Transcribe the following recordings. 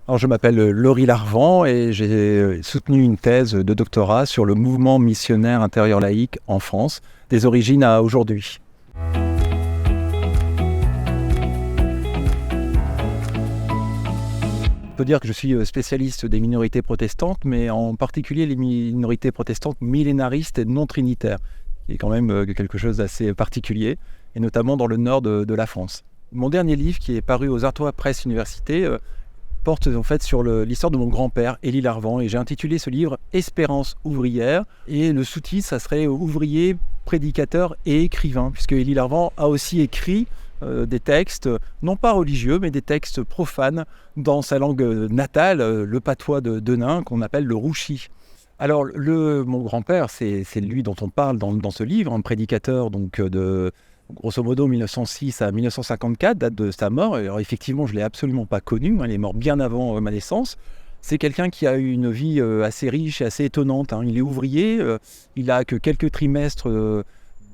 Alors, je m'appelle Laurie Larvent et j'ai soutenu une thèse de doctorat sur le mouvement missionnaire intérieur laïque en France, des origines à aujourd'hui. On peut dire que je suis spécialiste des minorités protestantes, mais en particulier les minorités protestantes millénaristes et non trinitaires, qui est quand même quelque chose d'assez particulier, et notamment dans le nord de la France. Mon dernier livre, qui est paru aux Artois Presse Université, porte en fait sur l'histoire de mon grand-père, Élie Larvent, et j'ai intitulé ce livre « Espérance ouvrière », et le sous-titre, ça serait « Ouvrier, prédicateur et écrivain », puisque Élie Larvent a aussi écrit des textes, non pas religieux, mais des textes profanes dans sa langue natale, le patois de Denain, qu'on appelle le rouchi. Alors, mon grand-père, c'est lui dont on parle dans ce livre, un prédicateur donc de grosso modo 1906 à 1954, date de sa mort. Alors effectivement, je ne l'ai absolument pas connu, il est mort bien avant ma naissance. C'est quelqu'un qui a eu une vie assez riche et assez étonnante. Il est ouvrier, il n'a que quelques trimestres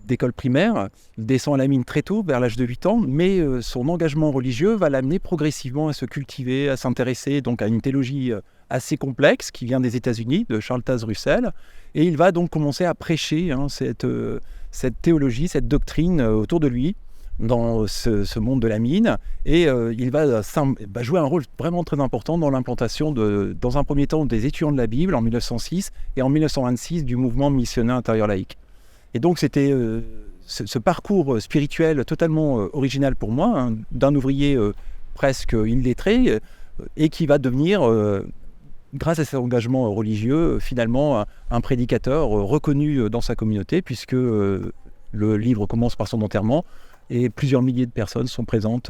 d'école primaire, il descend à la mine très tôt, vers l'âge de 8 ans, mais son engagement religieux va l'amener progressivement à se cultiver, à s'intéresser donc à une théologie assez complexe qui vient des États-Unis, de Charles Taze Russell, et il va donc commencer à prêcher cette théologie, cette doctrine autour de lui, dans ce monde de la mine, et il va jouer un rôle vraiment très important dans l'implantation, dans un premier temps, des étudiants de la Bible en 1906, et en 1926 du mouvement missionnaire intérieur laïque. Et donc c'était ce parcours spirituel totalement original pour moi, d'un ouvrier presque illettré, et qui va devenir, grâce à ses engagements religieux, finalement un prédicateur reconnu dans sa communauté, puisque le livre commence par son enterrement, et plusieurs milliers de personnes sont présentes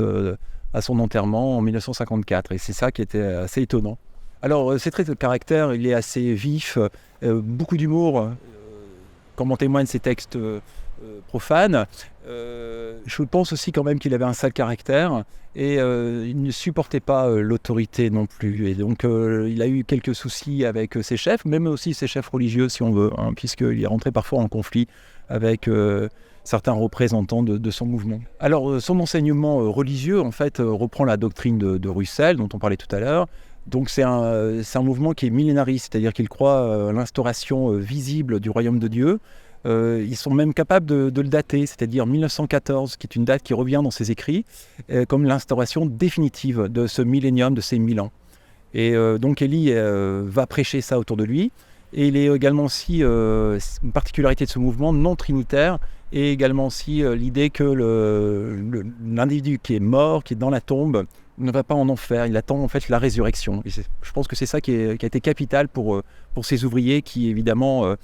à son enterrement en 1954. Et c'est ça qui était assez étonnant. Alors, ses traits de caractère, il est assez vif, beaucoup d'humour, comme en témoignent ses textes profanes. Je pense aussi quand même qu'il avait un sale caractère, et il ne supportait pas l'autorité non plus. Et donc, il a eu quelques soucis avec ses chefs, même aussi ses chefs religieux, si on veut, puisqu'il est rentré parfois en conflit avec certains représentants de son mouvement. Alors, son enseignement religieux, en fait, reprend la doctrine de Russell, dont on parlait tout à l'heure. Donc, c'est un mouvement qui est millénariste, c'est-à-dire qu'il croit à l'instauration visible du royaume de Dieu. Ils sont même capables de le dater, c'est-à-dire 1914, qui est une date qui revient dans ses écrits, comme l'instauration définitive de ce millénium, de ces 1000 ans. Et donc, Élie va prêcher ça autour de lui. Et il est également aussi, une particularité de ce mouvement, non trinitaire, et également aussi l'idée que l'individu qui est mort, qui est dans la tombe, ne va pas en enfer, il attend en fait la résurrection. Et je pense que c'est ça qui a été capital pour ces ouvriers qui évidemment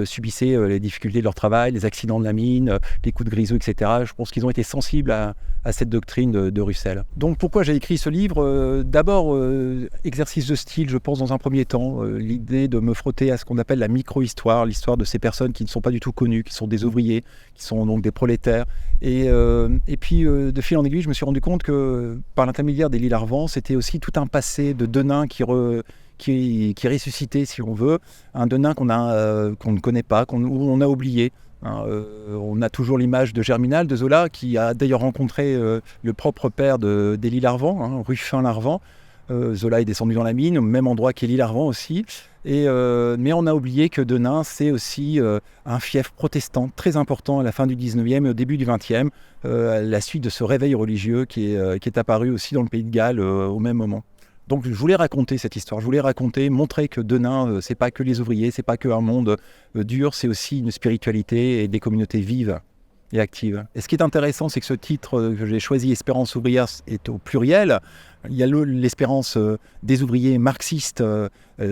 subissaient les difficultés de leur travail, les accidents de la mine, les coups de grisou, etc. Je pense qu'ils ont été sensibles à cette doctrine de Russell. Donc pourquoi j'ai écrit ce livre ? D'abord, exercice de style, je pense dans un premier temps, l'idée de me frotter à ce qu'on appelle la micro-histoire, l'histoire de ces personnes qui ne sont pas du tout connues, qui sont des ouvriers, qui sont donc des prolétaires. Et puis, de fil en aiguille, je me suis rendu compte que par l'intermédiaire d'Élie Larvent, c'était aussi tout un passé de Denain qui est ressuscité, si on veut, un Denain qu'on ne connaît pas, où on a oublié. On a toujours l'image de Germinal, de Zola, qui a d'ailleurs rencontré le propre père d'Élie Larvent, Ruffin Larvent. Zola est descendu dans la mine, au même endroit qu'Élie Larvent aussi. Mais on a oublié que Denain, c'est aussi un fief protestant très important à la fin du 19e et au début du 20e, à la suite de ce réveil religieux qui est apparu aussi dans le Pays de Galles au même moment. Donc je voulais raconter cette histoire, je voulais montrer que Denain, c'est pas que les ouvriers, c'est pas que un monde dur, c'est aussi une spiritualité et des communautés vives et actives. Et ce qui est intéressant, c'est que ce titre que j'ai choisi, Espérance ouvrière, est au pluriel. Il y a l'espérance des ouvriers marxistes,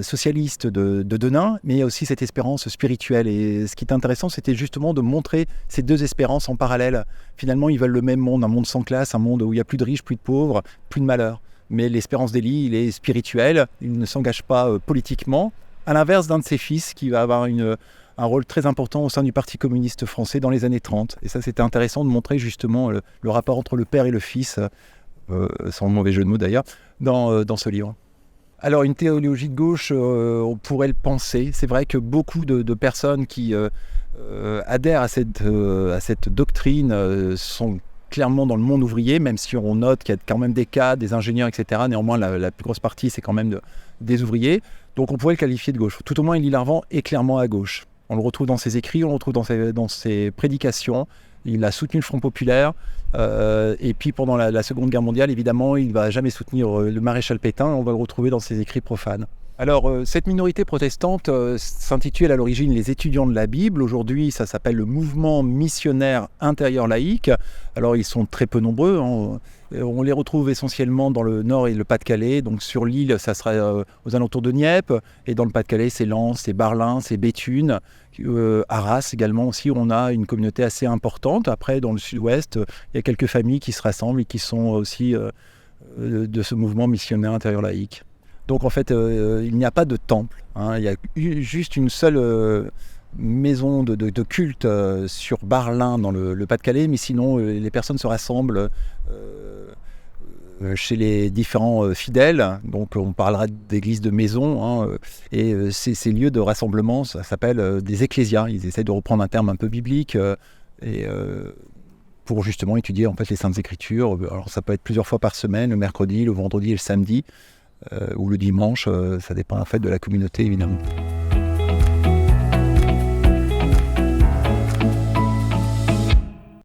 socialistes de Denain, mais il y a aussi cette espérance spirituelle. Et ce qui est intéressant, c'était justement de montrer ces deux espérances en parallèle. Finalement, ils veulent le même monde, un monde sans classe, un monde où il n'y a plus de riches, plus de pauvres, plus de malheurs. Mais l'espérance d'Élie, il est spirituel, il ne s'engage pas politiquement, à l'inverse d'un de ses fils qui va avoir un rôle très important au sein du Parti communiste français dans les années 30. Et ça, c'était intéressant de montrer justement le rapport entre le père et le fils, sans mauvais jeu de mots d'ailleurs, dans ce livre. Alors, une théologie de gauche, on pourrait le penser. C'est vrai que beaucoup de personnes qui adhèrent à cette doctrine sont clairement dans le monde ouvrier, même si on note qu'il y a quand même des cadres, des ingénieurs, etc. Néanmoins, la plus grosse partie, c'est quand même des ouvriers. Donc on pourrait le qualifier de gauche. Tout au moins, Élie Larvan est clairement à gauche. On le retrouve dans ses écrits, on le retrouve dans ses prédications. Il a soutenu le Front populaire. Et puis pendant la Seconde Guerre mondiale, évidemment, il ne va jamais soutenir le maréchal Pétain. On va le retrouver dans ses écrits profanes. Alors, cette minorité protestante s'intitule à l'origine les étudiants de la Bible. Aujourd'hui, ça s'appelle le mouvement missionnaire intérieur laïque. Alors, ils sont très peu nombreux. On les retrouve essentiellement dans le Nord et le Pas-de-Calais. Donc, sur l'île, ça sera aux alentours de Nieppe. Et dans le Pas-de-Calais, c'est Lens, c'est Barlin, c'est Béthune. Arras également aussi, où on a une communauté assez importante. Après, dans le sud-ouest, il y a quelques familles qui se rassemblent et qui sont aussi de ce mouvement missionnaire intérieur laïque. Donc en fait, il n'y a pas de temple, hein. Il y a juste une seule maison de culte sur Barlin dans le Pas-de-Calais, mais sinon les personnes se rassemblent chez les différents fidèles. Donc on parlera d'églises de maison, hein, et ces lieux de rassemblement, ça s'appelle des ecclésias. Ils essaient de reprendre un terme un peu biblique pour justement étudier en fait les Saintes Écritures. Alors ça peut être plusieurs fois par semaine, le mercredi, le vendredi et le samedi. Ou le dimanche, ça dépend en fait de la communauté évidemment.